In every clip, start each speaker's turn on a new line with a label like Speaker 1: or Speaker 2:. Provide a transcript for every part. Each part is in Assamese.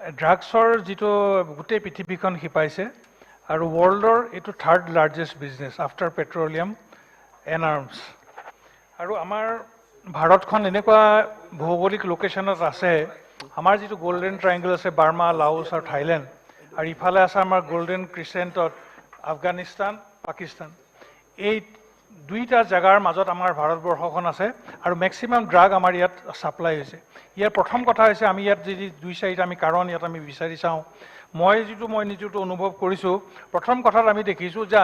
Speaker 1: ড্ৰাগছৰ যিটো গোটেই পৃথিৱীখন শিপাইছে আৰু ৱৰ্ল্ডৰ এইটো third largest business after petroleum and arms. আৰু আমাৰ ভাৰতখন এনেকুৱা ভৌগোলিক লোকেশ্যনত আছে, আমাৰ যিটো গল্ডেন ট্ৰাইংগল আছে বাৰ্মা, লাওছ আৰু থাইলেণ্ড, আৰু ইফালে আছে আমাৰ গল্ডেন ক্ৰিচেণ্টত আফগানিস্তান, পাকিস্তান। এই দুইটা জেগাৰ মাজত আমাৰ ভাৰতবৰ্ষখন আছে আৰু মেক্সিমাম ড্ৰাগ আমাৰ ইয়াত ছাপ্লাই হৈছে। ইয়াৰ প্ৰথম কথা হৈছে আমি ইয়াত যদি 2-4টা আমি কাৰণ ইয়াত আমি বিচাৰি চাওঁ, মই নিজেতো অনুভৱ কৰিছোঁ। প্ৰথম কথাত আমি দেখিছোঁ যে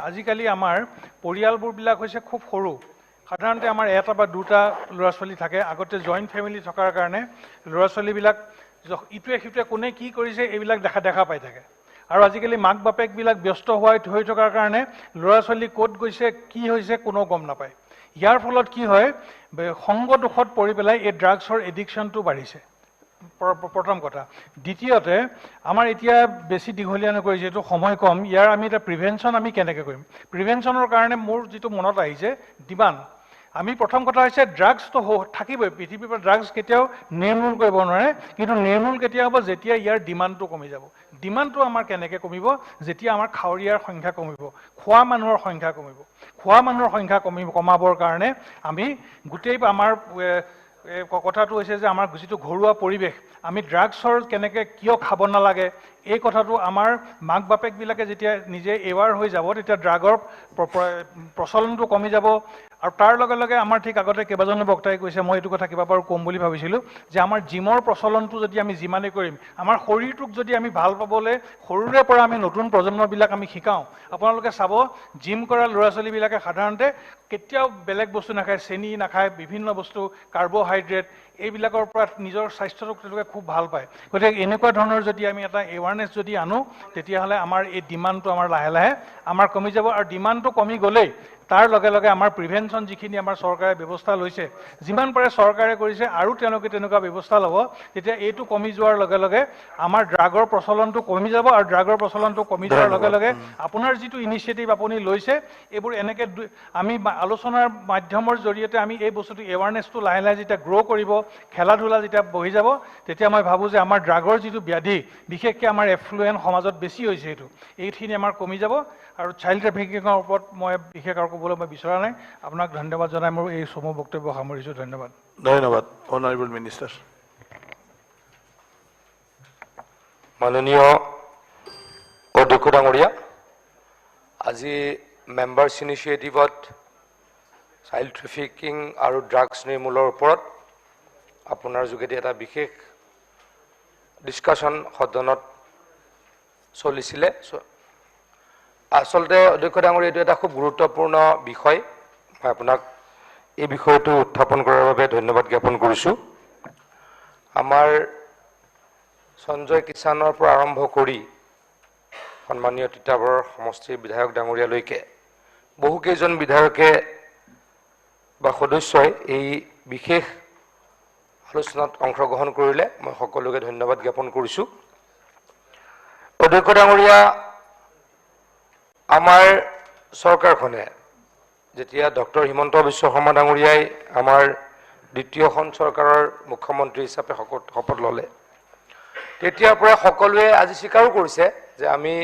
Speaker 1: আজিকালি আমাৰ পৰিয়ালবোৰবিলাক হৈছে খুব সৰু। সাধাৰণতে আমাৰ এটা বা দুটা ল'ৰা ছোৱালী থাকে। আগতে জইণ্ট ফেমিলি থকাৰ কাৰণে ল'ৰা ছোৱালীবিলাক ইটোৱে সিটোৱে কোনে কি কৰিছে এইবিলাক দেখা পাই থাকে। আৰু আজিকালি মাক বাপেকবিলাক ব্যস্ত হৈ থকাৰ কাৰণে ল'ৰা ছোৱালী ক'ত গৈছে কি হৈছে কোনো গম নাপায়। ইয়াৰ ফলত কি হয়, সংগ দোষত পৰি পেলাই এই ড্ৰাগছৰ এডিকশ্যনটো বাঢ়িছে, প্ৰথম কথা। দ্বিতীয়তে আমাৰ এতিয়া বেছি দীঘলীয়া নকৰি যিহেতু সময় কম, ইয়াৰ আমি এটা প্ৰিভেনশ্যন আমি কেনেকৈ কৰিম। প্ৰিভেনশ্যনৰ কাৰণে মোৰ যিটো মনত আহিছে ডিমাণ্ড। আমি প্ৰথম কথা হৈছে ড্ৰাগছটো থাকিবই, পৃথিৱীৰ পৰা ড্ৰাগছ কেতিয়াও নিৰ্মূল কৰিব নোৱাৰে, কিন্তু নিৰ্মূল কেতিয়া হ'ব যেতিয়া ইয়াৰ ডিমাণ্ডটো কমি যাব। ডিমাণ্ডটো আমাৰ কেনেকৈ কমিব, যেতিয়া আমাৰ খাৱৰীয়াৰ সংখ্যা কমিব, খোৱা মানুহৰ সংখ্যা কমিব। খোৱা মানুহৰ সংখ্যা কমাবৰ কাৰণে আমি গোটেই আমাৰ কথাটো হৈছে যে আমাৰ যিটো ঘৰুৱা পৰিৱেশ, আমি ড্ৰাগছৰ কেনেকৈ কিয় খাব নালাগে এই কথাটো আমাৰ মাক বাপেকবিলাকে যেতিয়া নিজে এৱাৰ হৈ যাব তেতিয়া ড্ৰাগৰ প্ৰচলনটো কমি যাব। আৰু তাৰ লগে লগে আমাৰ ঠিক আগতে কেইবাজনো বক্তাই কৈছে, মই এইটো কথা কিবা বাৰু ক'ম বুলি ভাবিছিলোঁ, যে আমাৰ জিমৰ প্ৰচলনটো যদি আমি যিমানেই কৰিম, আমাৰ শৰীৰটোক যদি আমি ভাল পাবলৈ সৰুৰে পৰা আমি নতুন প্ৰজন্মবিলাক আমি শিকাওঁ। আপোনালোকে চাব জিম কৰা ল'ৰা ছোৱালীবিলাকে সাধাৰণতে কেতিয়াও বেলেগ বস্তু নাখায়, চেনি নাখায়, বিভিন্ন বস্তু কাৰ্বহাইড্ৰেট এইবিলাকৰ পৰা নিজৰ স্বাস্থ্যটোক তেওঁলোকে খুব ভাল পায়। গতিকে এনেকুৱা ধৰণৰ যদি আমি এটা এৱাৰনেছ যদি আনো, তেতিয়াহ'লে আমাৰ এই ডিমাণ্ডটো আমাৰ লাহে লাহে আমাৰ কমি যাব। আৰু ডিমাণ্ডটো কমি গ'লেই তাৰ লগে লগে আমাৰ প্ৰিভেনশ্যন যিখিনি আমাৰ চৰকাৰে ব্যৱস্থা লৈছে, যিমান পাৰে চৰকাৰে কৰিছে আৰু তেওঁলোকে তেনেকুৱা ব্যৱস্থা ল'ব, তেতিয়া এইটো কমি যোৱাৰ লগে লগে আমাৰ ড্ৰাগৰ প্ৰচলনটো কমি যাব। আৰু ড্ৰাগৰ প্ৰচলনটো কমি যোৱাৰ লগে লগে আপোনাৰ যিটো ইনিচিয়েটিভ আপুনি লৈছে, এইবোৰ এনেকৈ আমি আলোচনাৰ মাধ্যমৰ জৰিয়তে আমি এই বস্তুটো এৱাৰনেছটো লাহে লাহে যেতিয়া গ্ৰ' কৰিব, খেলা ধূলা যেতিয়া বহি যাব, তেতিয়া মই ভাবোঁ যে আমাৰ ড্ৰাগৰ যিটো ব্যাধি, বিশেষকৈ আমাৰ এফ্লুৱেণ্ট সমাজত বেছি হৈছে, এইখিনি আমাৰ কমি যাব। আৰু চাইল্ড ট্ৰেফিকিঙৰ ওপৰত মই বিশেষ আৰু ক'বলৈ মই বিচৰা নাই। আপোনাক ধন্যবাদ জনাই মোৰ এই চমু বক্তব্য সামৰিছোঁ। ধন্যবাদ।
Speaker 2: ধন্যবাদ। Honourable minister.
Speaker 3: মাননীয় অধ্যক্ষ ডাঙৰীয়া, আজি মেম্বাৰ্ছ ইনিচিয়েটিভত চাইল্ড ট্ৰেফিকিং আৰু ড্ৰাগছ নিৰ্মূলৰ ওপৰত আপোনাৰ যোগেদি এটা বিশেষ ডিছকাশ্যন সদনত চলিছিলে। আচলতে অধ্যক্ষ ডাঙৰীয়া, এইটো এটা খুব গুৰুত্বপূৰ্ণ বিষয়। মই আপোনাক এই বিষয়টো উত্থাপন কৰাৰ বাবে ধন্যবাদ জ্ঞাপন কৰিছোঁ। আমাৰ সঞ্জয় কিষাণৰ পৰা আৰম্ভ কৰি সন্মানীয় তিতাবৰ সমষ্টিৰ বিধায়ক ডাঙৰীয়ালৈকে বহুকেইজন বিধায়কে বা সদস্যই এই বিশেষ আলোচনাত অংশগ্ৰহণ কৰিলে। মই সকলোকে ধন্যবাদ জ্ঞাপন কৰিছোঁ। অধ্যক্ষ ডাঙৰীয়া, আমাৰ চৰকাৰখনে যেতিয়া ডক্টৰ হিমন্ত বিশ্ব শৰ্মা ডাঙৰীয়াই আমাৰ দ্বিতীয়খন চৰকাৰৰ মুখ্যমন্ত্ৰী হিচাপে শপত ল'লে, তেতিয়াৰ পৰা সকলোৱে আজি স্বীকাৰো কৰিছে যে আমি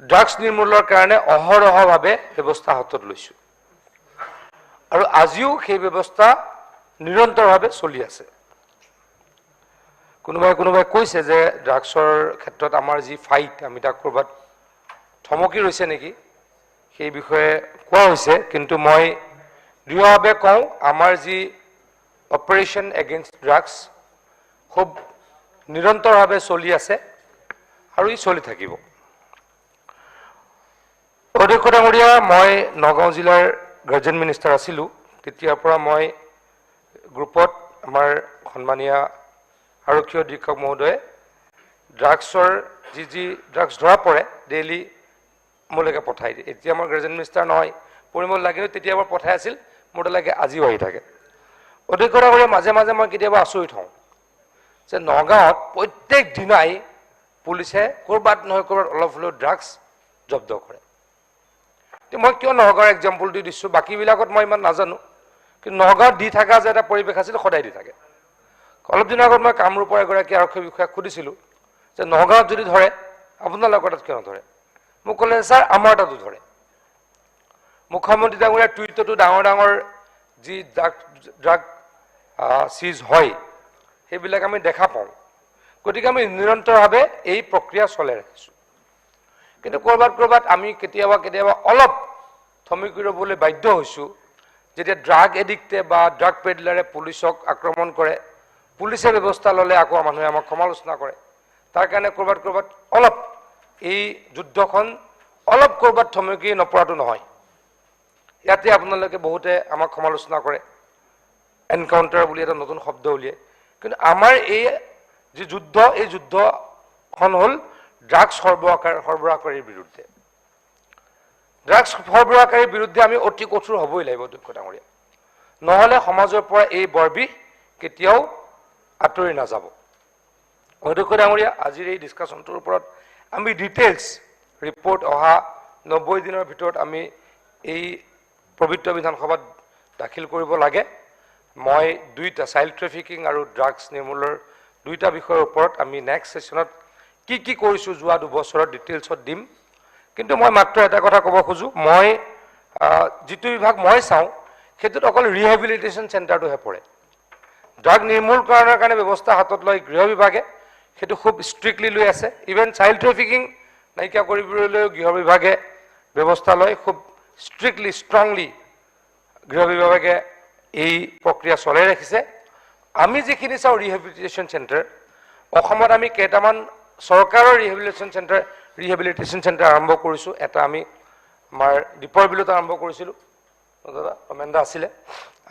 Speaker 3: ড্ৰাগছ নিৰ্মূলৰ কাৰণে অহৰহভাৱে ব্যৱস্থা হাতত লৈছোঁ। আৰু আজিও সেই ব্যৱস্থা নিৰন্তৰভাৱে চলি আছে। কোনোবাই কৈছে যে ড্ৰাগছৰ ক্ষেত্ৰত আমাৰ যি ফাইট, আমি তাক ক'ৰবাত থমকি ৰৈছে নেকি, সেই বিষয়ে কোৱা হৈছে। কিন্তু মই দৃঢ়ভাৱে কওঁ, আমাৰ যি অপাৰেশ্যন এগেইনষ্ট ড্ৰাগছ খুব নিৰন্তৰভাৱে চলি আছে আৰু ই চলি থাকিব। অধ্যক্ষ ডাঙৰীয়া, মই নগাঁও জিলাৰ গাৰ্জেন মিনিষ্টাৰ আছিলোঁ। তেতিয়াৰ পৰা মই গ্ৰুপত আমাৰ সন্মানীয় আৰক্ষী অধীক্ষক মহোদয়ে ড্ৰাগছৰ যি ড্ৰাগছ ধৰা পৰে ডেইলি মোলৈকে পঠাই দিয়ে। এতিয়া মই গাৰ্জেন মিনিষ্টাৰ নহয়, পৰিমল লাগিলেও তেতিয়া এবাৰ পঠাই আছিল, মোৰ তালৈকে আজিও আহি থাকে। অধ্যক্ষ ডাঙৰীয়া, মাজে মাজে মই কেতিয়াবা আচৰিত হওঁ যে নগাঁৱত প্ৰত্যেক দিনাই পুলিচে ক'ৰবাত নহয় ক'ৰবাত অলপ হ'লেও ড্ৰাগছ জব্দ কৰে। মই কিয় নগাঁৱৰ এক্সাম্পল দি দিছোঁ, বাকীবিলাকত মই ইমান নাজানো, কিন্তু নগাঁৱত দি থকা যে এটা পৰিৱেশ আছিল সদায় দি থাকে। অলপ দিনৰ আগত মই কামৰূপৰ এগৰাকী আৰক্ষী বিষয়াক সুধিছিলোঁ যে নগাঁৱত যদি ধৰে আপোনালোকৰ তাত কিয় নধৰে মোক ক'লে ছাৰ আমাৰ তাতো ধৰে মুখ্যমন্ত্ৰী ডাঙৰীয়াৰ টুইটতো ডাঙৰ ডাঙৰ যি ড্ৰাগ চিজ হয় সেইবিলাক আমি দেখা পাওঁ গতিকে আমি নিৰন্তৰভাৱে এই প্ৰক্ৰিয়া চলাই ৰাখিছোঁ কিন্তু ক'ৰবাত আমি কেতিয়াবা অলপ থমকি ৰ'বলৈ বাধ্য হৈছোঁ যেতিয়া ড্ৰাগ এডিক্টে বা ড্ৰাগ পেডলাৰে পুলিচক আক্ৰমণ কৰে পুলিচে ব্যৱস্থা ল'লে আকৌ মানুহে আমাক সমালোচনা কৰে তাৰ কাৰণে ক'ৰবাত অলপ এই যুদ্ধখন অলপ ক'ৰবাত থমকি নপৰাটো নহয় ইয়াতে আপোনালোকে বহুতে আমাক সমালোচনা কৰে এনকাউণ্টাৰ বুলি এটা নতুন শব্দ উলিয়ায় কিন্তু আমাৰ এই যি যুদ্ধ এই যুদ্ধখন হ'ল ড্ৰাগছ সৰবৰাহকাৰীৰ বিৰুদ্ধে ড্ৰাগছ সৰবৰাহকাৰীৰ বিৰুদ্ধে আমি অতি কঠোৰ হ'বই লাগিব অধ্যক্ষ ডাঙৰীয়া নহ'লে সমাজৰ পৰা এই বৰবিষ কেতিয়াও আঁতৰি নাযাব অধ্যক্ষ ডাঙৰীয়া আজিৰ এই ডিছকাশ্যনটোৰ ওপৰত আমি ডিটেইলছ ৰিপৰ্ট অহা 90 দিনৰ ভিতৰত আমি এই পবিত্ৰ বিধানসভাত দাখিল কৰিব লাগে মই দুইটা চাইল্ড ট্ৰেফিকিং আৰু ড্ৰাগছ নিৰ্মূলৰ দুইটা বিষয়ৰ ওপৰত আমি নেক্সট ছেশ্যনত কি কৰিছোঁ যোৱা 2 বছৰত ডিটেইলছত দিম কিন্তু মই মাত্ৰ এটা কথা ক'ব খোজোঁ মই যিটো বিভাগ মই চাওঁ সেইটোত অকল ৰিহেবিলিটেশ্যন চেণ্টাৰটোহে পৰে ড্ৰাগ নিৰ্মূল কৰাৰ কাৰণে ব্যৱস্থা হাতত লৈ গৃহ বিভাগে সেইটো খুব ষ্ট্ৰিক্টলি লৈ আছে ইভেন চাইল্ড ট্ৰেফিকিং নাইকিয়া কৰিবলৈও গৃহ বিভাগে ব্যৱস্থা লয় খুব ষ্ট্ৰিক্টলি ষ্ট্ৰংলি গৃহ বিভাগে এই প্ৰক্ৰিয়া চলাই ৰাখিছে আমি যিখিনি চাওঁ ৰিহেবিলিটেশ্যন চেণ্টাৰ অসমত আমি কেইটামান চৰকাৰৰ ৰিহেবিলিটেশ্যন চেণ্টাৰ আৰম্ভ কৰিছোঁ এটা আমি আমাৰ দীপৰ বিলত আৰম্ভ কৰিছিলোঁ দাদা কমেণ্ডা আছিলে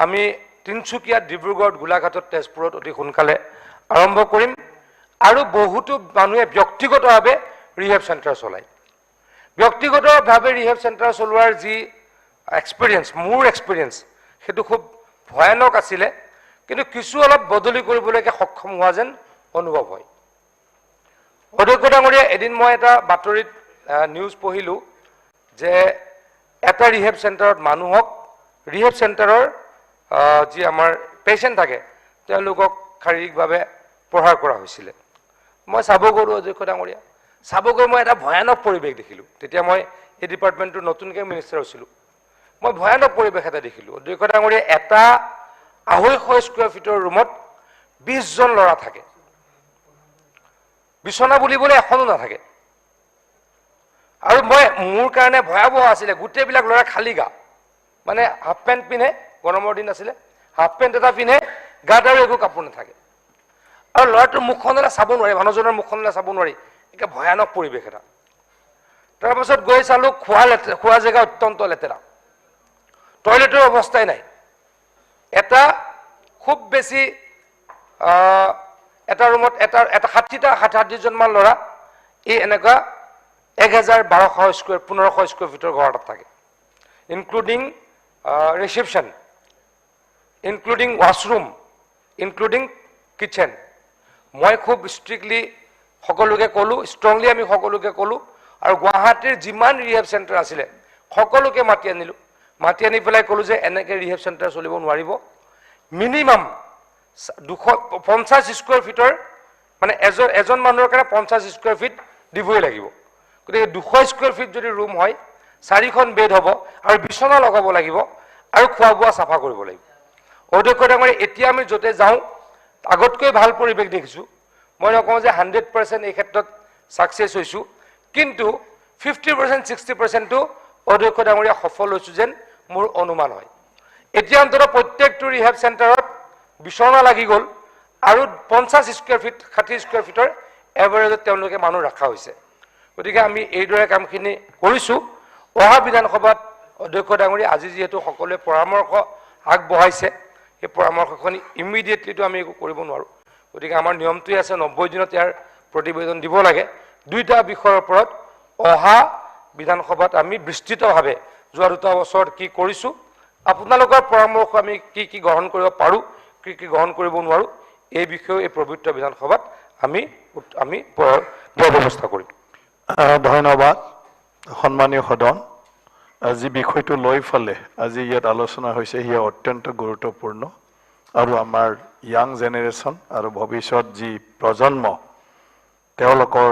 Speaker 3: আমি তিনিচুকীয়াত ডিব্ৰুগড়ত গোলাঘাটত তেজপুৰত অতি সোনকালে আৰম্ভ কৰিম আৰু বহুতো মানুহে ব্যক্তিগতভাৱে ৰিহেব চেণ্টাৰ চলায় ব্যক্তিগতভাৱে ৰিহেব চেণ্টাৰ চলোৱাৰ যি এক্সপিৰিয়েঞ্চ মোৰ এক্সপিৰিয়েঞ্চ সেইটো খুব ভয়ানক আছিলে কিন্তু কিছু অলপ বদলি কৰিবলৈকে সক্ষম হোৱা যেন অনুভৱ হয় অধ্যক্ষ ডাঙৰীয়া এদিন মই এটা বাতৰিত নিউজ পঢ়িলোঁ যে এটা ৰিহেব চেণ্টাৰত মানুহক ৰিহেব চেণ্টাৰৰ যি আমাৰ পেচেণ্ট থাকে তেওঁলোকক শাৰীৰিকভাৱে প্ৰহাৰ কৰা হৈছিলে মই চাব গ'লোঁ অধ্যক্ষ ডাঙৰীয়া চাব গৈ মই এটা ভয়ানক পৰিৱেশ দেখিলোঁ তেতিয়া মই এই ডিপাৰ্টমেণ্টটোৰ নতুনকৈ মিনিষ্টাৰ হৈছিলোঁ মই ভয়ানক পৰিৱেশ এটা দেখিলোঁ অধ্যক্ষ ডাঙৰীয়া এটা 250 স্কুৱেৰ ফিটৰ ৰুমত 20 জন ল'ৰা থাকে বিছনা বুলিবলৈ এখনো নাথাকে আৰু মোৰ কাৰণে ভয়াৱহ আছিলে গোটেইবিলাক ল'ৰা খালী গা মানে হাফ পেণ্ট পিন্ধে গৰমৰ দিন আছিলে হাফ পেণ্ট এটা পিন্ধে গাত আৰু একো কাপোৰ নাথাকে আৰু ল'ৰাটোৰ মুখখনলৈ চাব নোৱাৰি মানুহজনৰ মুখখনলৈ চাব নোৱাৰি একে ভয়ানক পৰিৱেশ এটা তাৰপাছত গৈ চালোঁ খোৱা জেগা অত্যন্ত লেতেৰা টয়লেটৰ অৱস্থাই নাই এটা খুব বেছি এটা ৰুমত এটা 60জন মান ল'ৰা এই এনেকুৱা 1200 স্কুৱেৰ 1500 স্কুৱেৰ ফিটৰ ঘৰ এটাত থাকে including reception including washroom including kitchen মই খুব ষ্ট্ৰিক্টলি সকলোকে ক'লোঁ ষ্ট্ৰংলি আমি সকলোকে ক'লোঁ আৰু গুৱাহাটীৰ যিমান ৰিহেব চেণ্টাৰ আছিলে সকলোকে মাতি আনিলোঁ মাতি আনি পেলাই ক'লোঁ যে এনেকৈ ৰিহেব চেণ্টাৰ চলিব নোৱাৰিব মিনিমাম 250 স্কুৱেৰ ফিটৰ মানে এজন মানুহৰ কাৰণে 50 স্কুৱেৰ ফিট দিবই লাগিব গতিকে 200 স্কুৱেৰ ফিট যদি ৰুম হয় 4খন বেড হ'ব আৰু বিছনা লগাব লাগিব আৰু খোৱা বোৱা চাফা কৰিব লাগিব অধ্যক্ষ ডাঙৰীয়া এতিয়া আমি য'তে যাওঁ আগতকৈ ভাল পৰিৱেশ দেখিছোঁ মই নকওঁ যে 100% এই ক্ষেত্ৰত ছাকচেছ হৈছোঁ কিন্তু 50% 60%টো অধ্যক্ষ ডাঙৰীয়া সফল হৈছোঁ যেন মোৰ অনুমান হয় এতিয়া অন্ততঃ প্ৰত্যেকটো ৰিহেব চেণ্টাৰত বিছনা লাগি গ'ল আৰু 50 স্কুৱেৰ ফিট 60 স্কুৱেৰ ফিটৰ এভাৰেজত তেওঁলোকে মানুহ ৰখা হৈছে গতিকে আমি এইদৰে কামখিনি কৰিছোঁ অহা বিধানসভাত অধ্যক্ষ ডাঙৰীয়া আজি যিহেতু সকলোৱে পৰামৰ্শ আগবঢ়াইছে সেই পৰামৰ্শখিনি ইমিডিয়েটলিটো আমি একো কৰিব নোৱাৰোঁ গতিকে আমাৰ নিয়মটোৱে আছে 90 দিনত ইয়াৰ প্ৰতিবেদন দিব লাগে দুইটা বিষয়ৰ ওপৰত অহা বিধানসভাত আমি বিস্তৃতভাৱে যোৱা 2 বছৰত কি কৰিছোঁ আপোনালোকৰ পৰামৰ্শ আমি কি গ্ৰহণ কৰিব পাৰোঁ কি গ্ৰহণ কৰিব নোৱাৰোঁ এই বিষয়ে এই পবিত্ৰ বিধানসভাত আমি ব্যৱস্থা কৰিম
Speaker 2: ধন্যবাদ সন্মানীয় সদন যি বিষয়টো লৈ ফালে আজি ইয়াত আলোচনা হৈছে সেয়া অত্যন্ত গুৰুত্বপূৰ্ণ আৰু আমাৰ ইয়াং জেনেৰেশ্যন আৰু ভৱিষ্যত যি প্ৰজন্ম তেওঁলোকৰ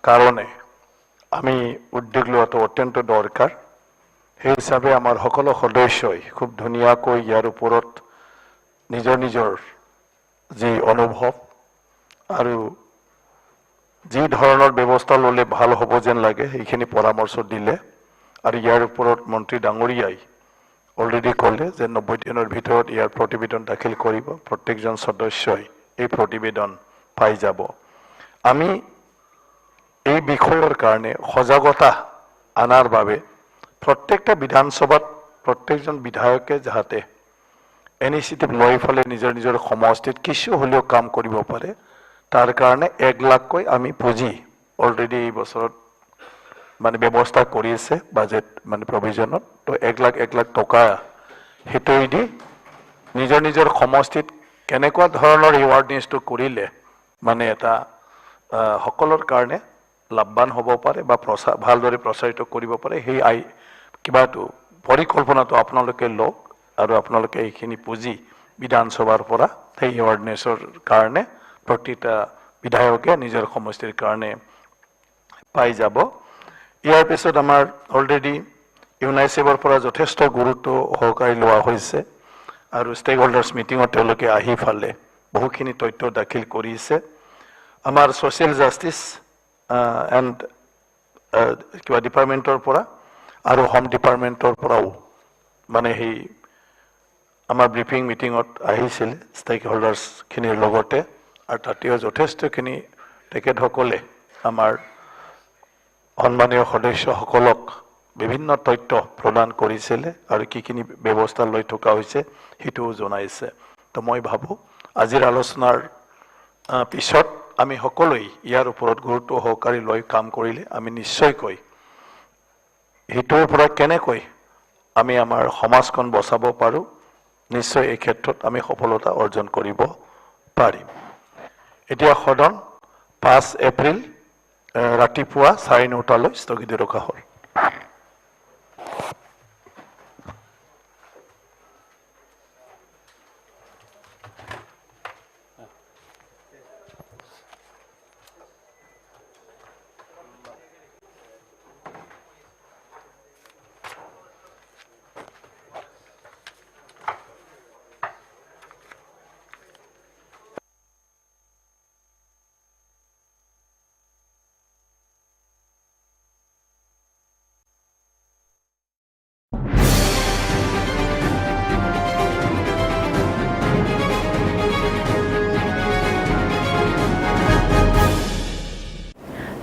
Speaker 2: কাৰণে আমি উদ্যোগ লোৱাটো অত্যন্ত দৰকাৰ। সেই হিচাপে আমাৰ সকলো সদস্যই খুব ধুনীয়াকৈ ইয়াৰ ওপৰত নিজৰ নিজৰ যি অনুভৱ আৰু যি ধৰণৰ ব্যৱস্থা ল'লে ভাল হ'ব যেন লাগে সেইখিনি পৰামৰ্শ দিলে। আৰু ইয়াৰ ওপৰত মন্ত্ৰী ডাঙৰীয়াই অলৰেডি ক'লে যে 90 দিনৰ ভিতৰত ইয়াৰ প্ৰতিবেদন দাখিল কৰিব। প্ৰত্যেকজন সদস্যই এই প্ৰতিবেদন পাই যাব। আমি এই বিষয়ৰ কাৰণে সজাগতা আনাৰ বাবে প্ৰত্যেকটা বিধানসভাত প্ৰত্যেকজন বিধায়কে যাতে ইনিচিয়েটিভ লৈ ফেলে নিজৰ নিজৰ সমষ্টিত কিছু হ'লেও কাম কৰিব পাৰে, তাৰ কাৰণে 1 লাখকৈ আমি পুঁজি অলৰেডি এই বছৰত মানে ব্যৱস্থা কৰি আছে বাজেট মানে প্ৰভিজনত। তো 1 লাখ টকা হেতুৱেদি নিজৰ নিজৰ সমষ্টিত কেনেকুৱা ধৰণৰ এৱাৰনেছটো কৰিলে মানে এটা সকলৰ কাৰণে লাভৱান হ'ব পাৰে বা ভালদৰে প্ৰচাৰিত কৰিব পাৰে, সেই কিবাটো পৰিকল্পনাটো আপোনালোকে লওক আৰু আপোনালোকে এইখিনি পুঁজি বিধানসভাৰ পৰা সেই এৱাৰনেছৰ কাৰণে প্ৰতিটা বিধায়কে নিজৰ সমষ্টিৰ কাৰণে পাই যাব। ইয়াৰ পিছত আমাৰ অলৰেডি ইউনাইচেফৰ পৰা যথেষ্ট গুৰুত্ব সহকাৰে লোৱা হৈছে আৰু ষ্টেক হোল্ডাৰ্ছ মিটিঙত তেওঁলোকে আহি ফালে বহুখিনি তথ্য দাখিল কৰিছে। আমাৰ ছ'চিয়েল জাষ্টিছ এণ্ড কিবা ডিপাৰ্টমেণ্টৰ পৰা আৰু হোম ডিপাৰ্টমেণ্টৰ পৰাও মানে সেই আমাৰ ব্ৰিফিং মিটিঙত আহিছিল ষ্টেক হোল্ডাৰ্ছখিনিৰ লগতে, আৰু তাতেও যথেষ্টখিনি তেখেতসকলে আমাৰ সন্মানীয় সদস্যসকলক বিভিন্ন তথ্য প্ৰদান কৰিছিলে আৰু কিখিনি ব্যৱস্থা লৈ থকা হৈছে সেইটোও জনাইছে। তো মই ভাবোঁ আজিৰ আলোচনাৰ পিছত আমি সকলোৱে ইয়াৰ ওপৰত গুৰুত্ব সহকাৰে লৈ কাম কৰিলে আমি নিশ্চয়কৈ সেইটোৰ পৰা কেনেকৈ আমি আমাৰ সমাজখন বচাব পাৰোঁ, নিশ্চয় এই ক্ষেত্ৰত আমি সফলতা অৰ্জন কৰিব পাৰিম। এতিয়া সদন 5 এপ্ৰিল ৰাতিপুৱা 9:30 স্থগিত ৰখা হ'ল।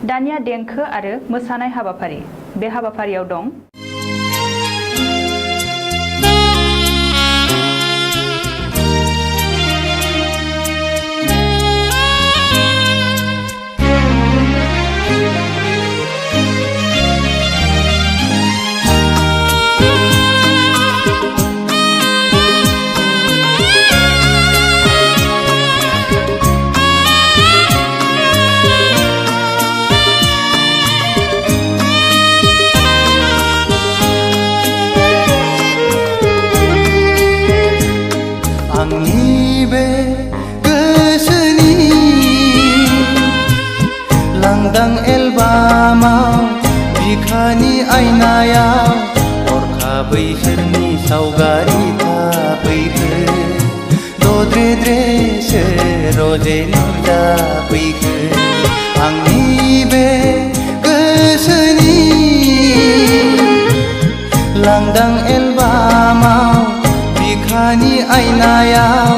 Speaker 4: दानिया देंखो आरो मोसानाय हाबाफारि। बे हाबाफारियाव दं
Speaker 5: बिखानि आयनायाव हरखाबै सोरनि सावगारि थाफैखो दद्रे-द्रेसो रजे नुजाफैखो आंनि बे गोसोनि लांदां एलबामाव बिखानि आयनायाव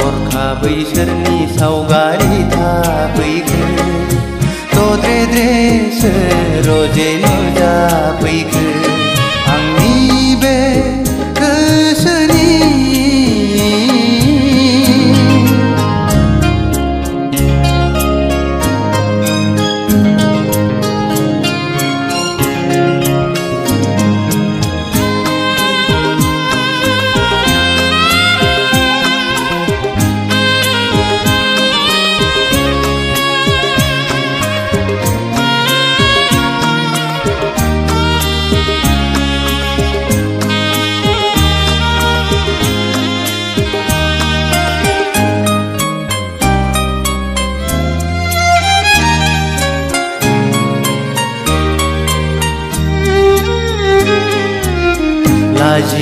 Speaker 5: हरखाबै सोरनि सावगारि थाफैखो दद्रे-द्रेसो रजे नुजाफैखो आंनि बे गोसोनि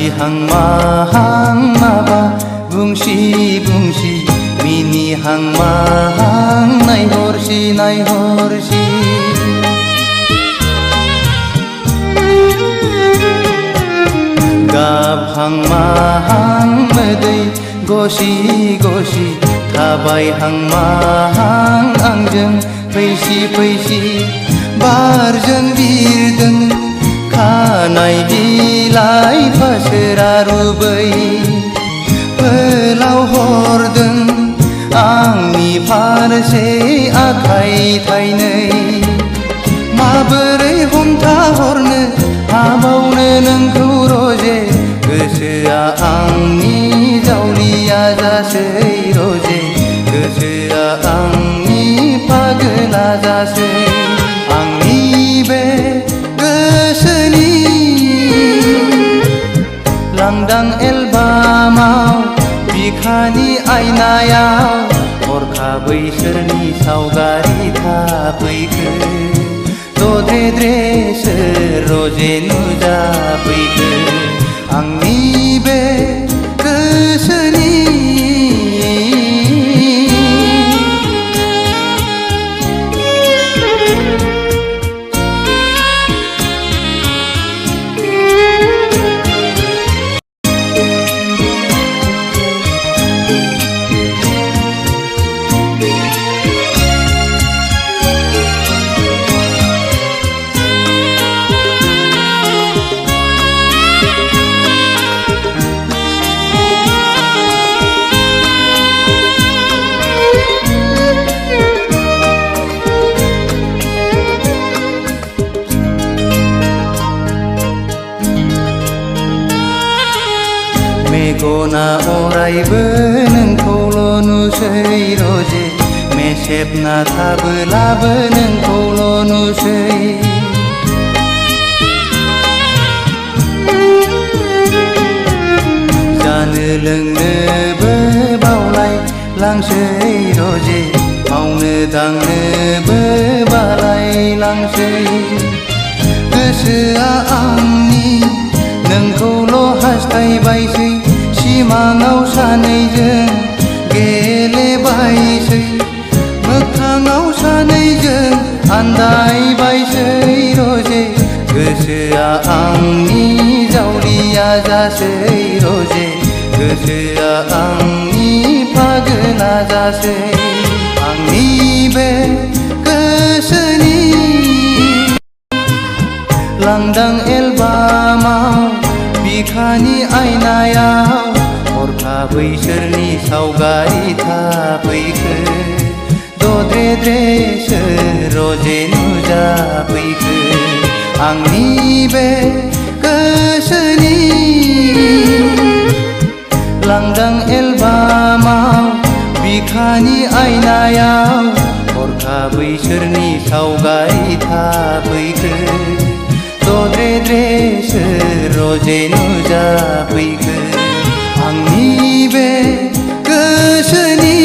Speaker 5: जालिहां माहां माबा बुंसि बुंसि मिनिहां माहां नायहरसि नायहरसि गाबहां माहां मोदै गसि गसि थाबायहां माहां आंजों फैसि फैसि बारजों बिरदों खानाय बिलाइ फासोरा रुबै फोलाव हरदों आंनि फारसे आखाइ थाइनै माबोरै हमथाहरनो हाबावनो नोंखौ रजे गोसोआ आंनि जावलिया जासै रजे गोसोआ आंनि पागला जासै आंनि बे गोसोनि लांदां एलबामाव बिखानि आयनायाव हरखाबै सोरनि सावगारि थाफैखो दद्रे सोर रजे नुजाफैखो आंनि बे गोसोनि मेगना अरायबो नोंखौल' नुसै रजे मेसेबना थाबोलाबो नोंखौल' नुसै जानो लोंनोबो बावलाय लांसै रजे मावनो दांनोबो बालाय लांसै गोसोआ आंनि नोंखौल' हास्थायबायसै सिमाङाव सानैजों गेलेबायसै मोगथाङाव सानैजों आन्दायबायसै रजे गोसोआ आंनि जावलिया जासै रजे गोसोआ आंनि पागला जासै आंनि बे गोसोनि लांदां एलबामाव बिखानि आयनायाव हरखाबै सोरनि सावगारि थाफैखो दद्रे सोर रजे नुजाफैखो आंनि बे गोसोनि लांदां एलबामाव बिखानि आयनायाव हरखाबै सोरनि सावगारि थाफैखो दद्रे सोर रजे नुजाफैखो आंनि बे गोसोनि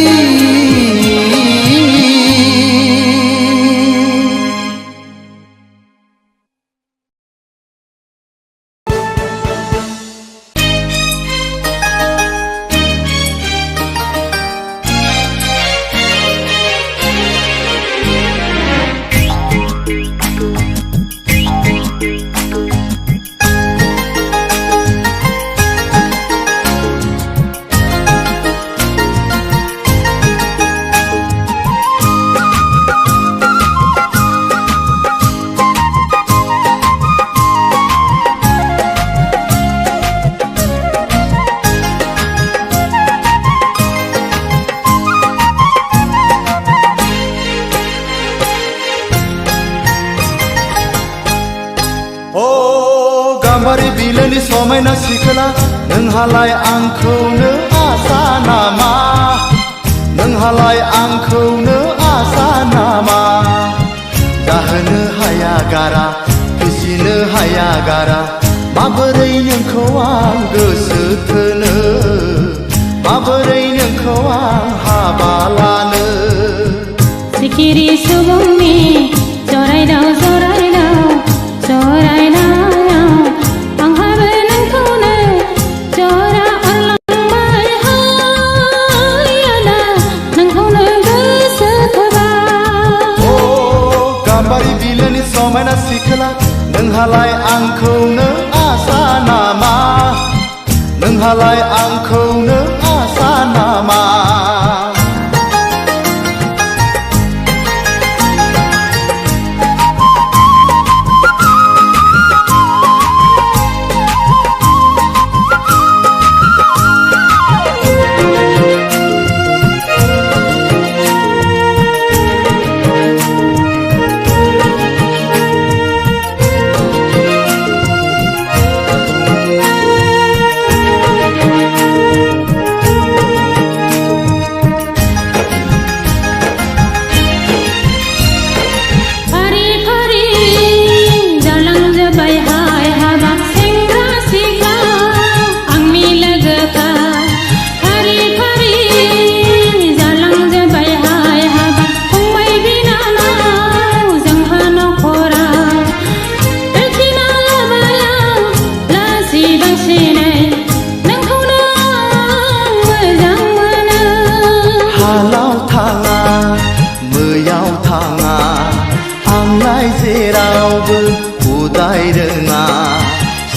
Speaker 6: गाम्बारि बिलोनि समायना सिखोला नोंहालाय आंखौनो आसा नामा नोंहालाय आंखौनो आसा नामा जाहोनो हाया गारा फिसिनो हाया गारा माबोरै नोंखौ आं गोसो थोनो माबोरै नोंखौ आं हाबा लानो
Speaker 7: सिखिरि सुबुंनि जरायदाव जरायदाव जरायदाव आंहाबो नोंखौनो
Speaker 6: नोंहालाय आंखौनो आसा नामा नोंहालाय आंखौनो आसा नामा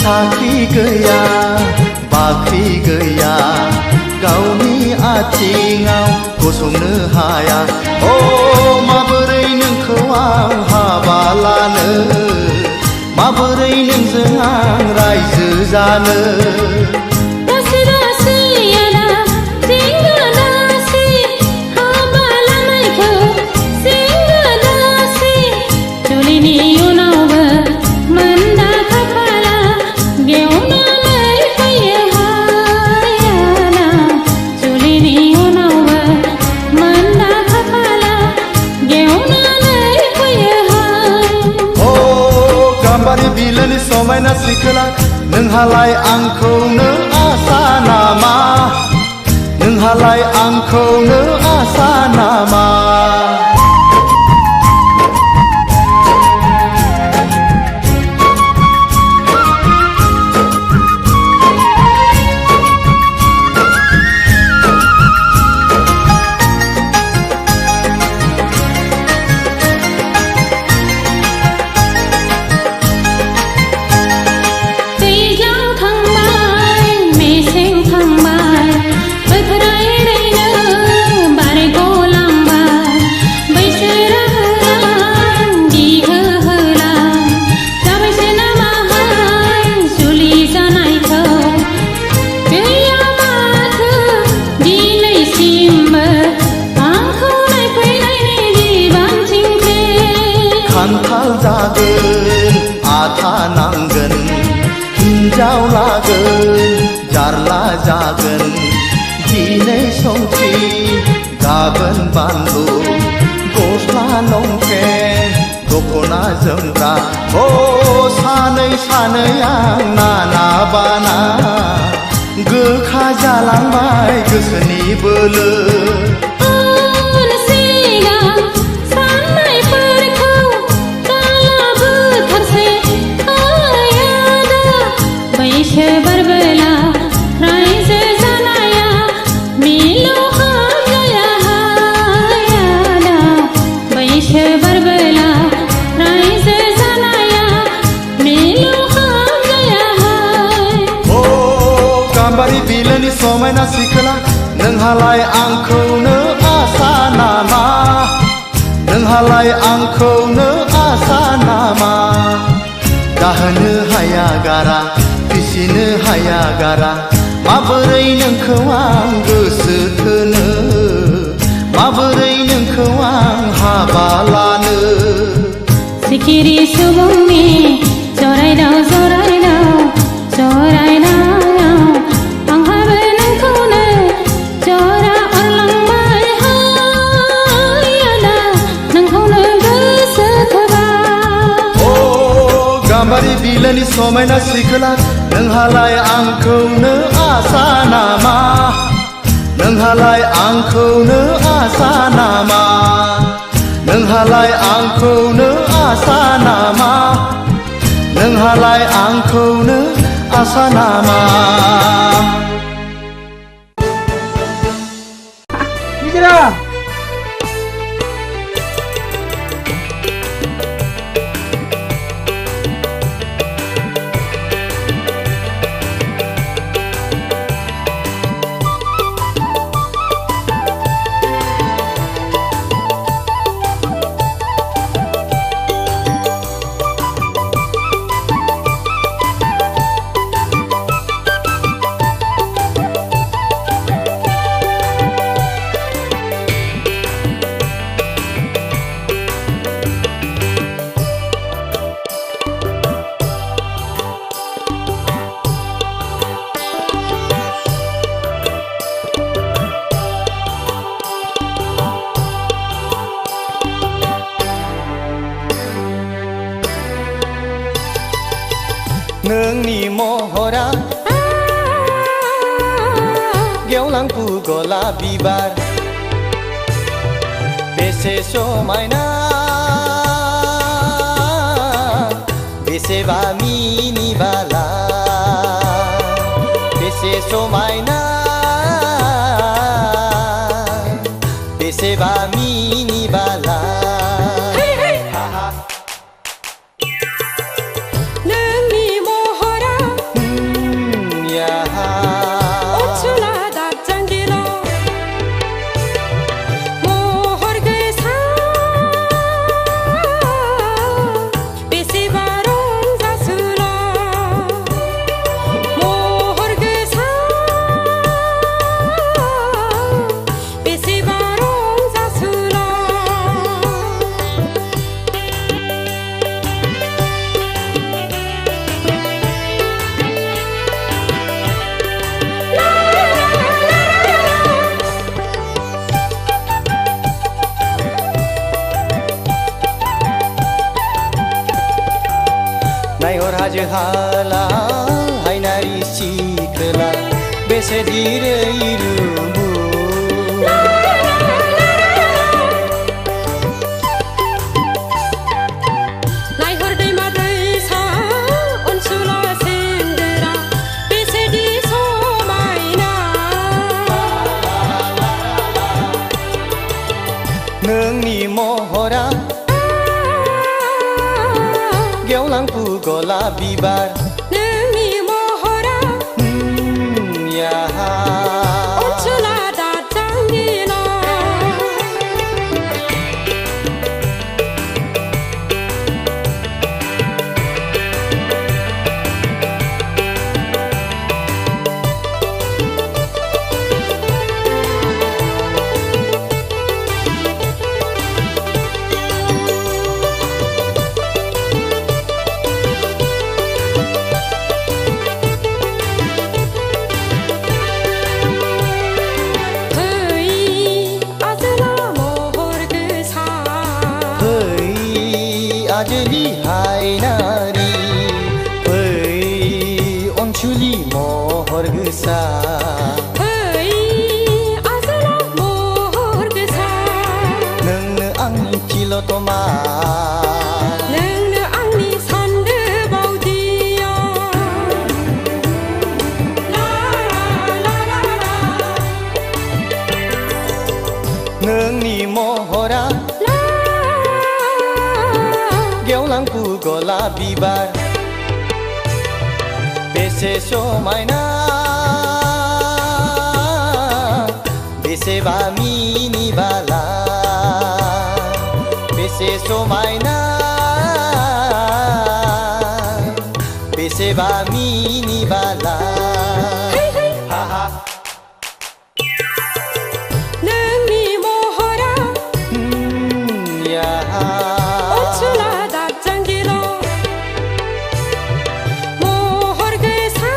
Speaker 6: साख्रि गैया बाख्रि गैया गावनि आथिङाव गसंनो हाया अ माबोरै नोंखौ आं हाबा लानो माबोरै नोंजों आं रायजो जानो समायना सिखोला नोंहालाय आंखौनो आसा नामा नोंहालाय आंखौनो आसा नामा हिन्जाव लागोन जारला जागोन दिनै संख्रि गाबोन बानलु गस्ला लंपेन्ट दख'ना जोमग्रा अ सानै सानै आं नाना बाना गोखा जालांबाय गोसोनि बोलो समायना सिखोला नोंहालाय आंखौनो आसा नामा नोंहालाय आंखौनो आसा नामा दाहोनो हाया गारा फिसिनो हाया गारा माबोरै नोंखौ आं गोसो थोनो माबोरै नोंखौ आं हाबा लानो
Speaker 7: सिखिरि सुबुंनि जरायदाव जरायदाव जरायदाव
Speaker 6: गाम्बारि बिलोनि समायना सिखोला नोंहालाय आंखौनो आसा नामा नोंहालाय आंखौनो आसा नामा नोंहालाय आंखौनो आसा नामा नोंहालाय आंखौनो आसा नामा
Speaker 5: नोंनि महरा गेवलांफु गलाब बिबार बेसे समायना बेसेबा मिनिबाला बेसे समायना बेसेबा मिनिबाला
Speaker 7: नोंनि महरा अनसुला दाबजांगिल' महर गोसा बेसेबा रंजासुला महर गोसा बेसेबा रंजासुला
Speaker 5: नायहर हाजो हाला हायनारि सिखोला बेसे दिरै रुबु
Speaker 7: नायहर दैमा दैसा अनसुला सेंग्रा बेसेदि समायना
Speaker 5: नोंनि महरा गेवलांफु गलाब बिबार
Speaker 7: नोंनि महरा अनसुला दाबजांगिल'
Speaker 5: आजोलि हायनारि फै अनसुलि महर गोसा
Speaker 7: आजोला महर गोसा
Speaker 5: नोंनो आंनि तिलतमा
Speaker 7: नोंनो आंनि सान्दो बावदिया
Speaker 5: नोंनि महरा गेवलांफु गलाब बिबार बेसे समायना बेसेबा मिनिबाला बेसे समायना बेसेबा मिनिबाला
Speaker 7: नोंनि महरा अनसुला दाबजांगिल' महर गोसा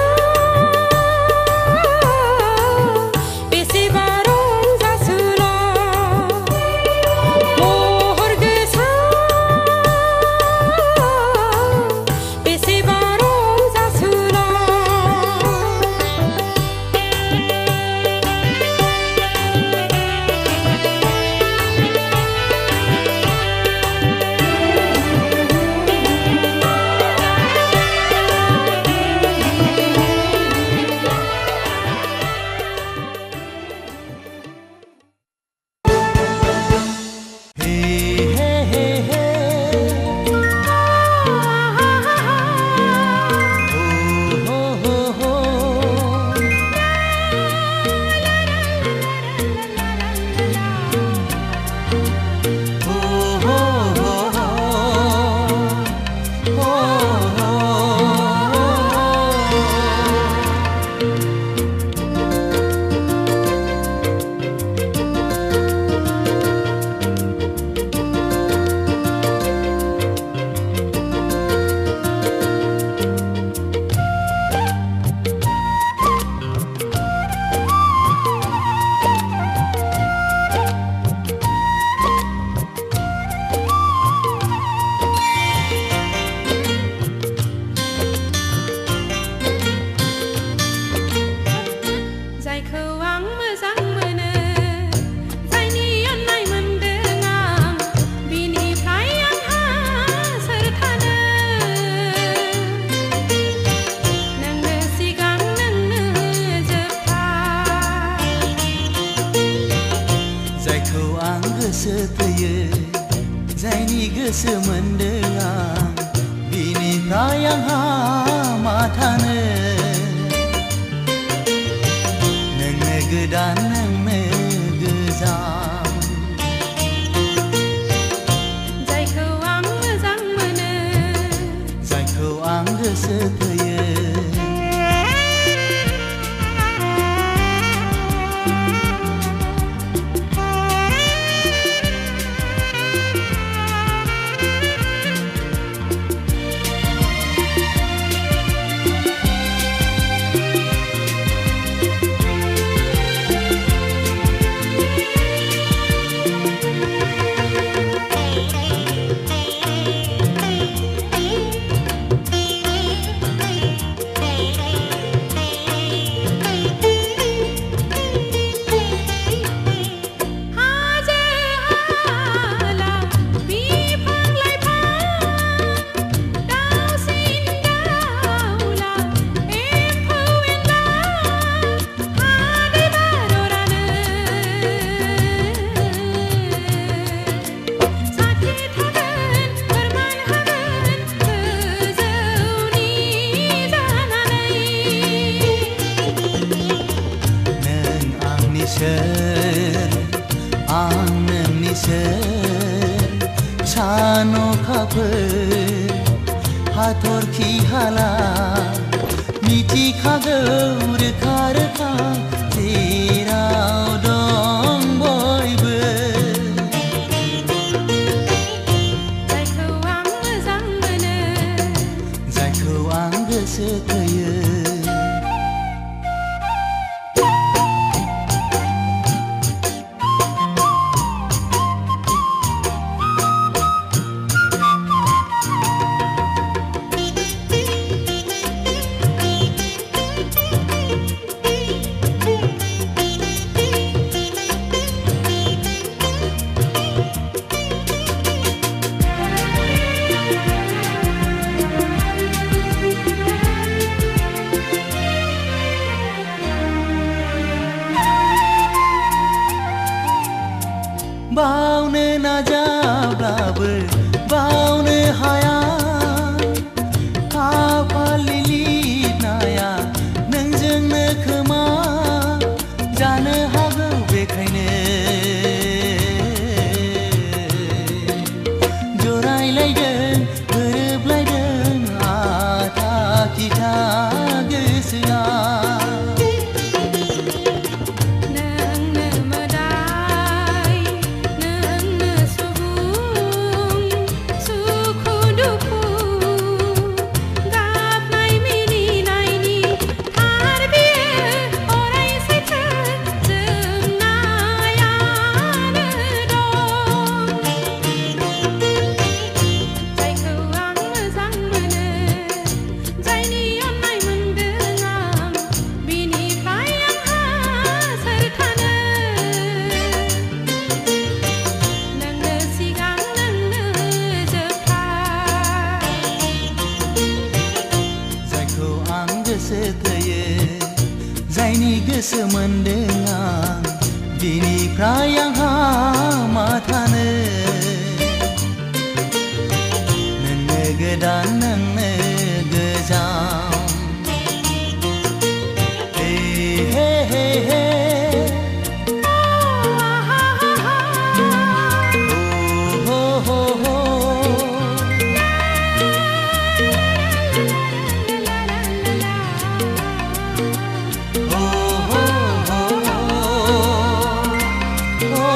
Speaker 7: बेसेबा रंजासुला महर गोसा बेसेबा रंजासुला
Speaker 5: गोसो मोनदों आं बिनिफ्राय आंहा मा थानो नोंनो गोदान नोंनो गोजाम
Speaker 7: जायखौ आं मोजां मोनो
Speaker 5: जायखौ आं गोसो थोयो आं नोंनि सोर सान अखाफोर हाथरखि हाला मिथिखागौ रोखा रोखा जेराव दं बयबो
Speaker 7: जायखौ आं मोजां मोनो
Speaker 5: जायखौ आं गोसो थोयो बावनो नाजाब्लाबो बावनो हाया खाफालनि लिरनाया नोंजोंनो खोमा जानो हागौ बेखायनो जरायलायदों गोरोबलायदों आथा खिथा गोसोआ जायनि गोसो मोनदों आं बिनिफ्राय आंहा मा थानो नोंनो गोदान नोंनो गोजाम हे हे हे हे हो हो हो oh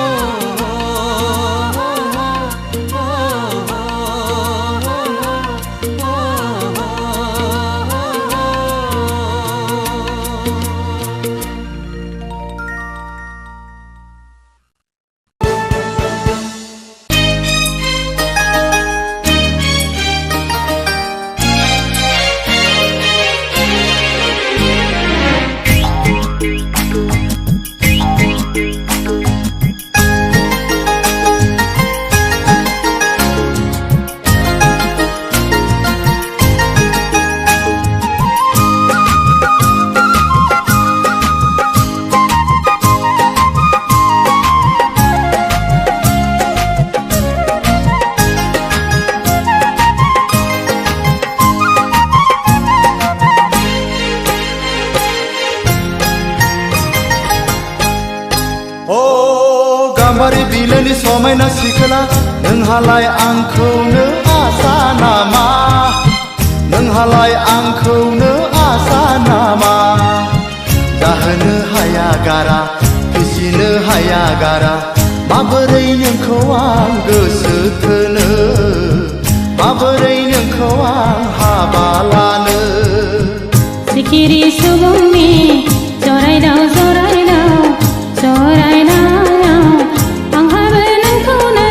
Speaker 6: समायना सिखोला नोंहालाय आंखौनो आसा नामा नोंहालाय आंखौनो आसा नामा जाहोनो हाया गारा फिसिनो हाया गारा माबोरै नोंखौ आं गोसो थोनो माबोरै नोंखौ आं हाबा लानो
Speaker 7: सिखिरि सुबुंनि जरायदाव जरायदाव जरायदाव आंहाबो नोंखौनो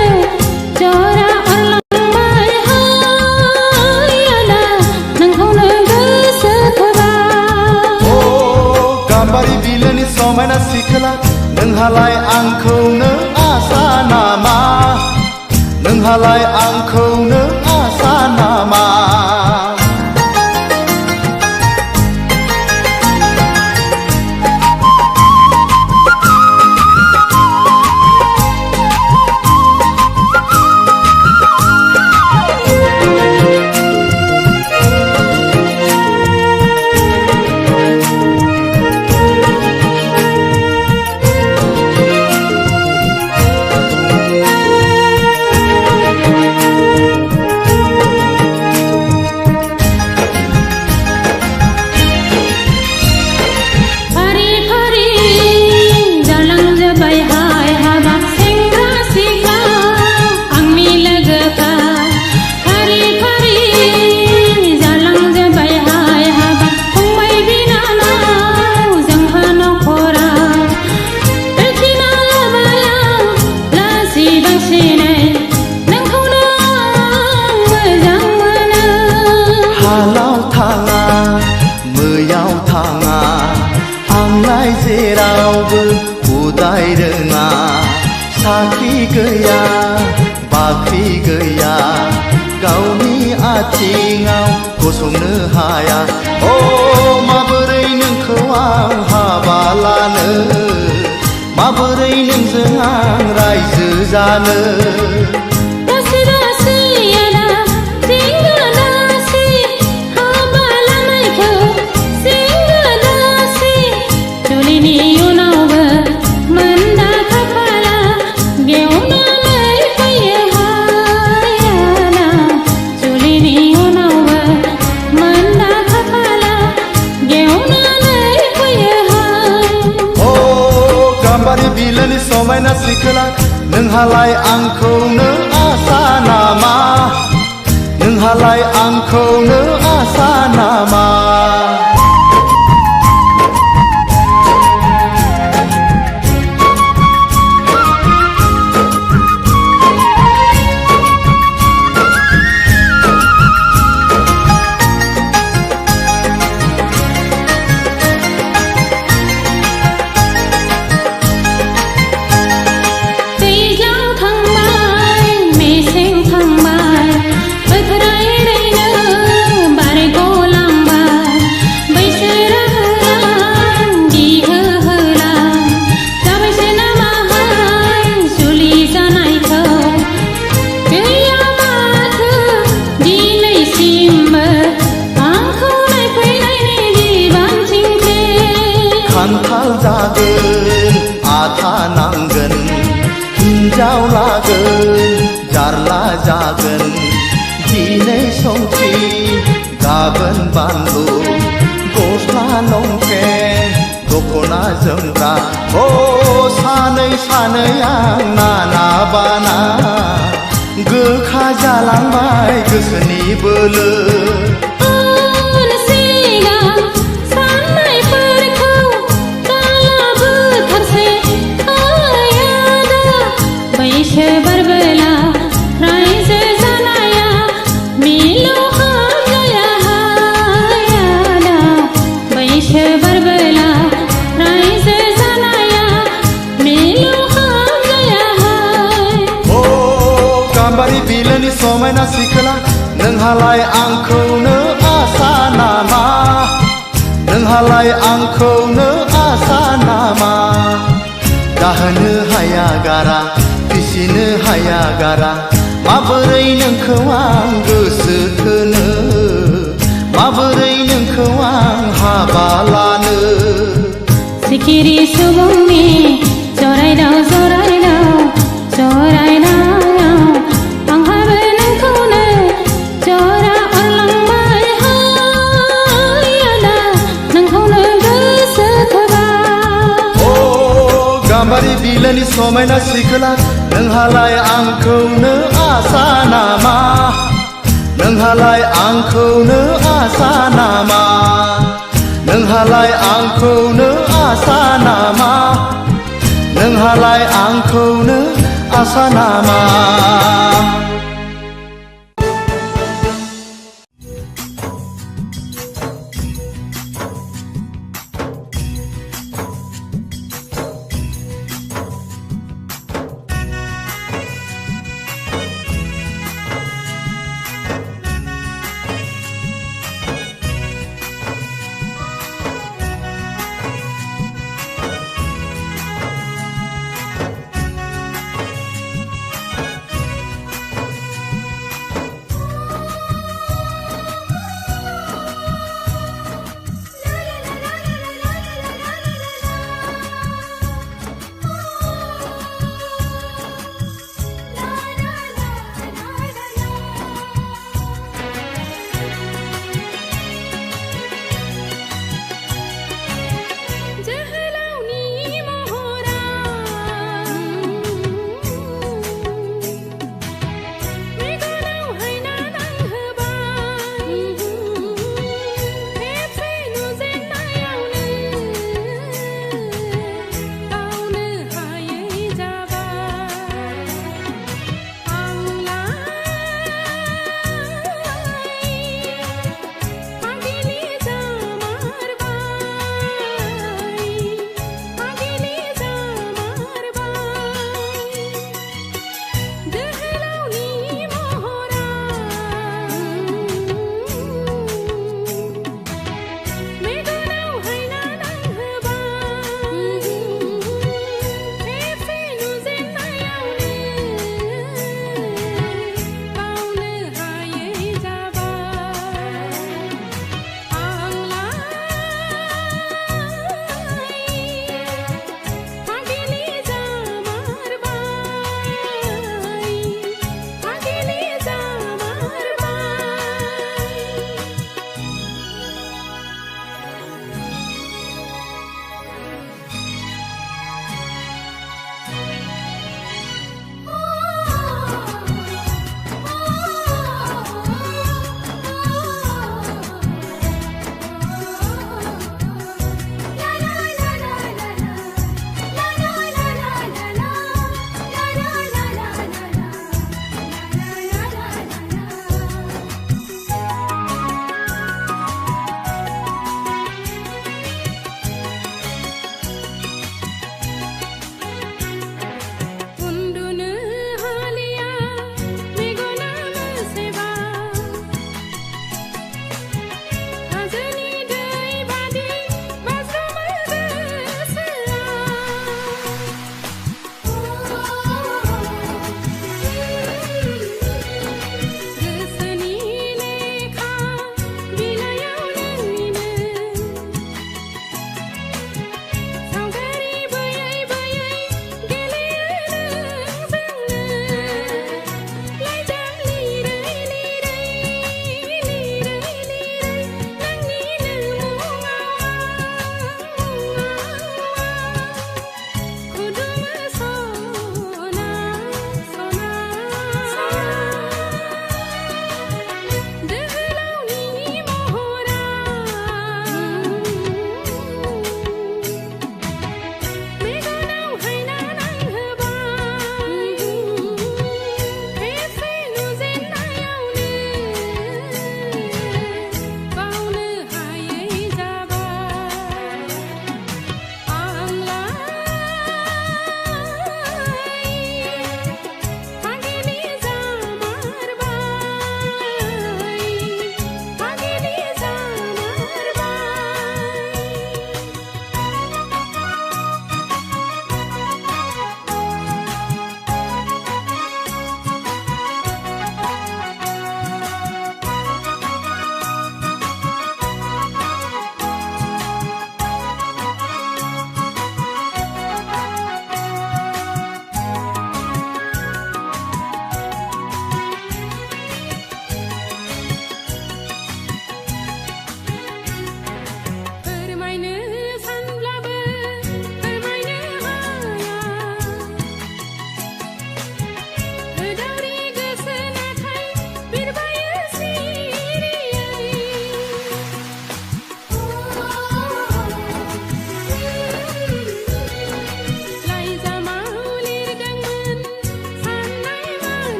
Speaker 7: जरा अरलांबाय हाय आदा नोंखौनो गोसो थोबाय
Speaker 6: ओ गाम्बारि बिलोनि समायना सिखोला नोंहालाय आंखौनो आसा नामा नोंहालाय आंखौनो आसा नामा जेरावबो उदाय रोङा साख्रि गैया बाख्रि गैया गावनि आथिङाव गसंनो हाया ओ माबोरै नोंखौ आं हाबा लानो माबोरै नोंजों आं रायजो जानो बिलोनि समायना सिखोला नोंहालाय आंखौनो आसा नामा नोंहालाय आंखौनो आसा नामा खान्थाल जागोन आथा नांगोन हिन्जाव लागोन जारला जागोन दिनै संख्रि गाबोन बानलु गस्ला लंपेन्ट दख'ना जोमग्रा ओ सानै सानै आं नाना बाना गोखा जालांबाय गोसोनि बोलो बिलोनि समायना सिखोला नोंहालाय आंखौनो आसा नामा नोंहालाय आंखौनो आसा नामा जाहोनो हाया गारा फिसिनो हाया गारा माबोरै नोंखौ आं गोसो थोनो माबोरै नोंखौ आं हाबा लानो
Speaker 7: सिखिरि सुबुंनि जरायदाव जरायदाव जराय
Speaker 6: समायना सिखोला नोंहालाय आंखौनो आसा नामा नोंहालाय आंखौनो आसा नामा नोंहालाय आंखौनो आसा नामा नोंहालाय आंखौनो आसा नामा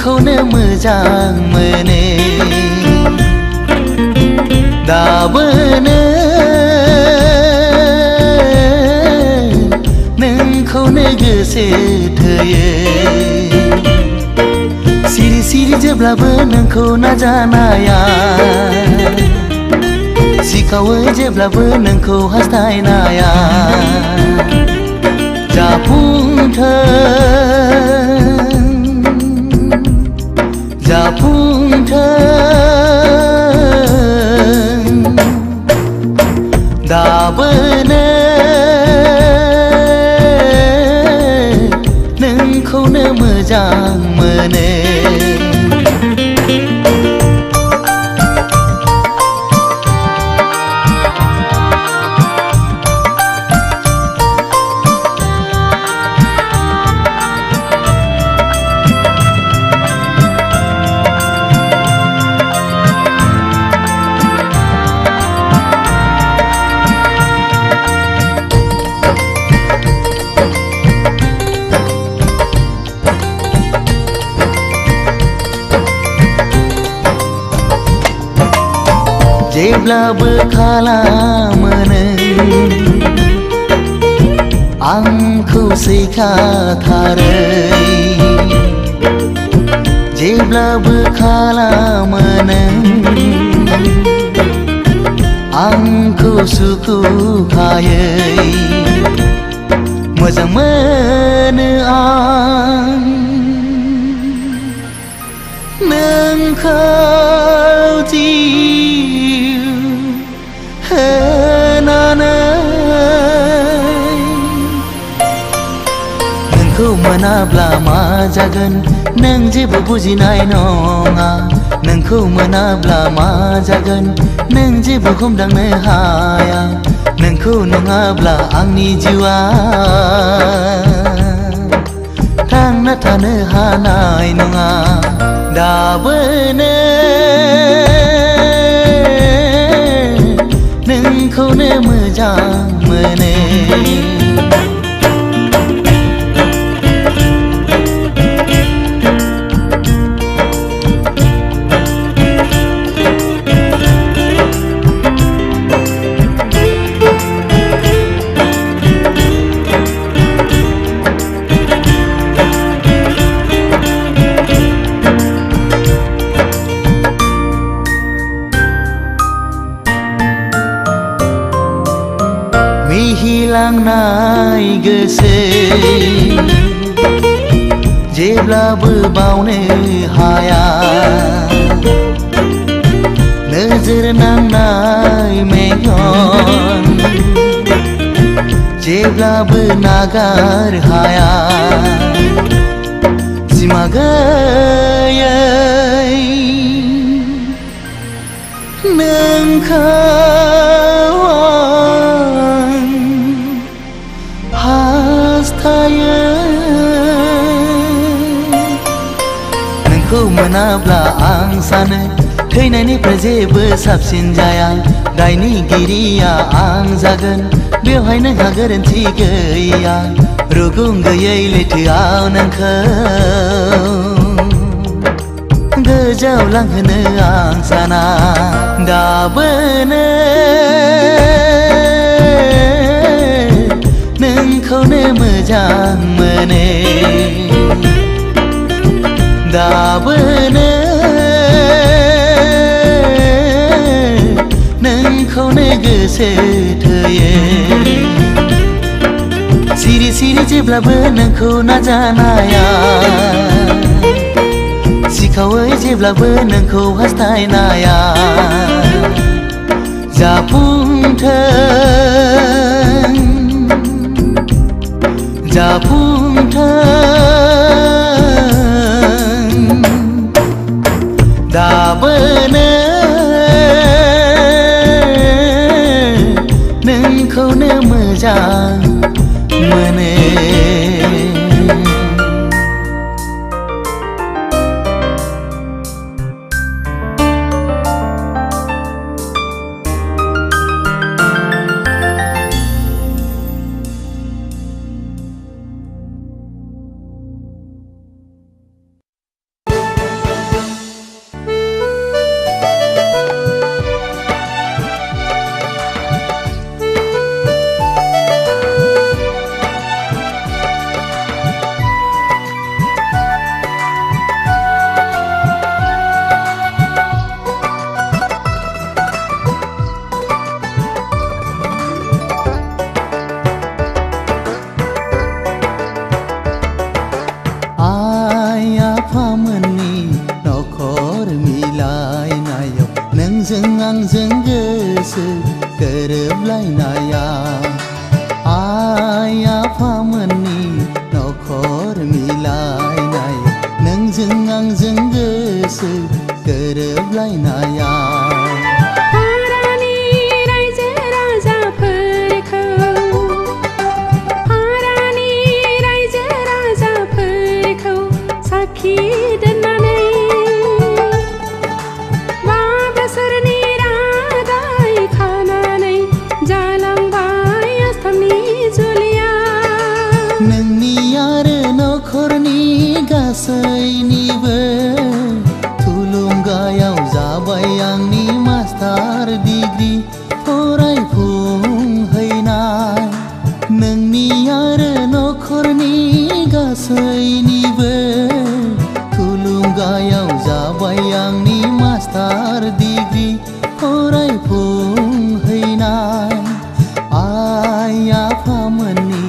Speaker 6: नोंखौनो मोजां मोनो दाबोनो नोंखौनो गोसो थोयो सिरि सिरि जेब्लाबो नोंखौ नाजानाया सिखावो जेब्लाबो नोंखौ हास्थायनाया जाफुंथों दाबोनो नोंखौनो मोजां मोनो जेब्लाबो खालामो नों आंखौ सैखाथारै जेब्लाबो खालामो नों आंखौ सुखुखायै मोजां मोनो आं नोंखौ नोंखौ मोनाब्ला मा जागोन नों जेबो बुजिनाय नङा नोंखौ मोनाब्ला मा जागोन नों जेबो हमदांनो हाया नोंखौ नङाब्ला आंनि जिउआ थांना थानो हानाय नङा दाबोनो नोंखौनो मोजां मोनो मिहिलांनाय गोसो जेब्लाबो बावनो हाया नोजोर नांनाय मेगन जेब्लाबो नागार हाया सिमा गैयै नोंखौ नोंखौ मोनाब्ला आं सानो थैनायनिफ्राय जेबो साबसिन जाया दायनिगिरिया आं जागोन बेवहाय नोंहा गोरोन्थि गैया रुगुं गैयै लैथोआव नोंखौ गोजौआव लांहोनो आं साना दाबोनो नोंखौनो मोजां मोनो दाबोनो नोंखौनो गोसो थोयो सिरि सिरि जेब्लाबो नोंखौ नाजानाया सिखावै जेब्लाबो नोंखौ हास्थायनाया जाफुंथों दाबोनो नोंखौनो मोजां मोनो आफामोननि नखर मिलायनायाव नोंजों आंजों गोसो गोरोबलायनाया आइ आफामोननि नखर मिलायनायाव नोंजों आंजों गोसो गोरोबलायनाया गासैनिबो थुलुंगायाव जाबाय आंनि मास्टार डिग्री फरायफुंहैनाय नोंनि आरो नखरनि गासैनिबो थुलुंगायाव जाबाय आंनि मास्टार डिग्री फरायफुंहैनाय आइ आफामोननि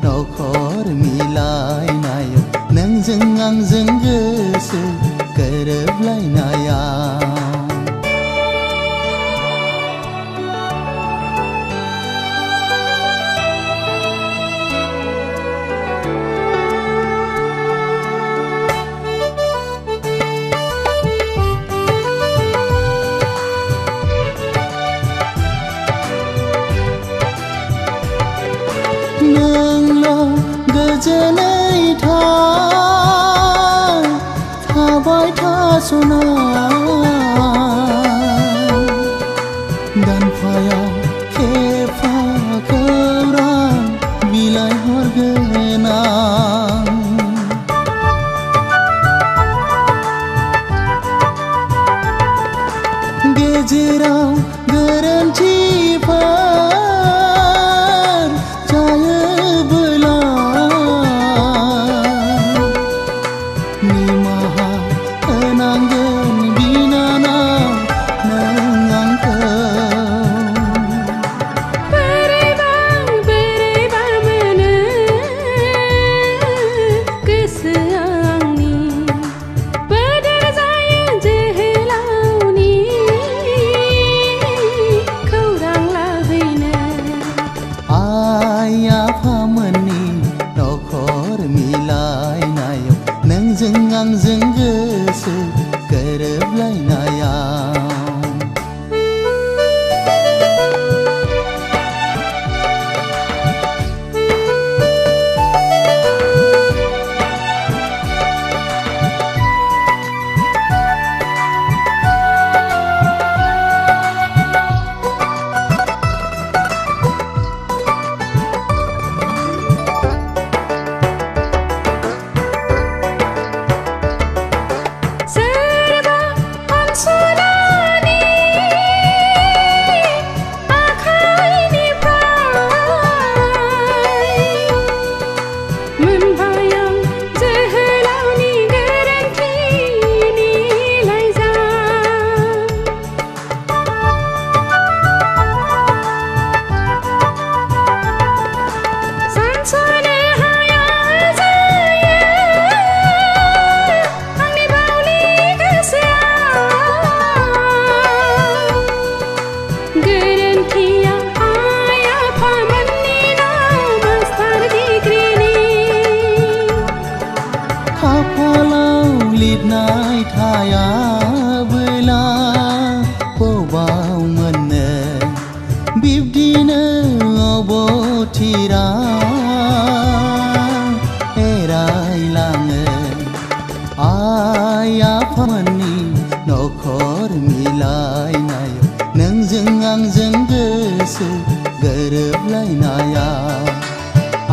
Speaker 6: नखर मिलायनायाव नोंजों आंजों गोसो गोरोबलायनाया नोंल' गोजोनै थाबाय थास'ना दानफायाव खेबफा खौरां बिलाइ हरगोन आं गेजेराव गोरोन्थिफोर जायोबोला निमाहा होनांगोन बिनानाव नों आंखौ
Speaker 7: बोरैबा मोनो गोसोआ आंनि बोदोर जायो जोहोलावनि खौरां लाहैनो
Speaker 6: आइ आफामोननि नखर मिलायनायाव नोंजों आंजों गोसो गोरोबलायनाया
Speaker 7: सोरबा अनसुलानि आखाइनिफ्राय मोनबाय आं जोहोलावनि गोरोन्थिनि लाइजाम सानस'नो हाया जायो आंनि बावलि गोसोआ गोरोन्थिया आइ आफामोननि मास्टार डिग्रीनि
Speaker 6: खाफालाव लिरनाय थायाबोला बबाव मोननो बिब्दिनो अबथिरा एरायलाङो आइ आफामोननि नखर मिलायनायाव नोंजों आंजों गोसो गोरोबलायनाया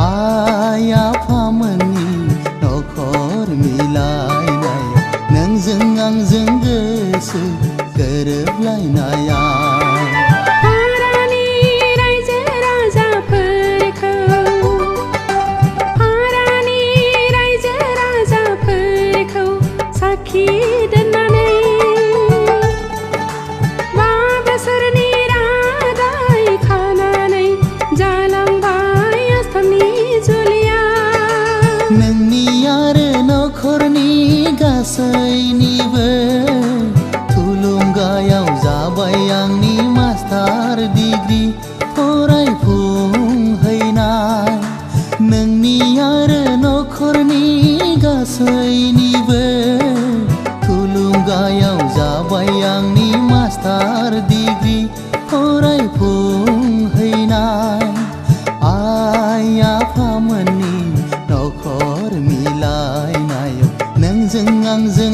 Speaker 6: आइ आफामोननि नखर मिलायनायाव नोंजों आंजों गोसो गोरोबलायनाया
Speaker 7: हारानि रायजो राजाफोरखौ साखि दोननानै 5 बोसोरनि रादाय खानानै जालांबाय आसामनि जुलिया
Speaker 6: नोंनि आरो नखरनि गासै बयनिबो थुलुंगायाव जाबाय आंनि मास्टार डिग्री फरायफुंहैनाय आइ आफामोननि नखर मिलायनायाव नोंजों आंजों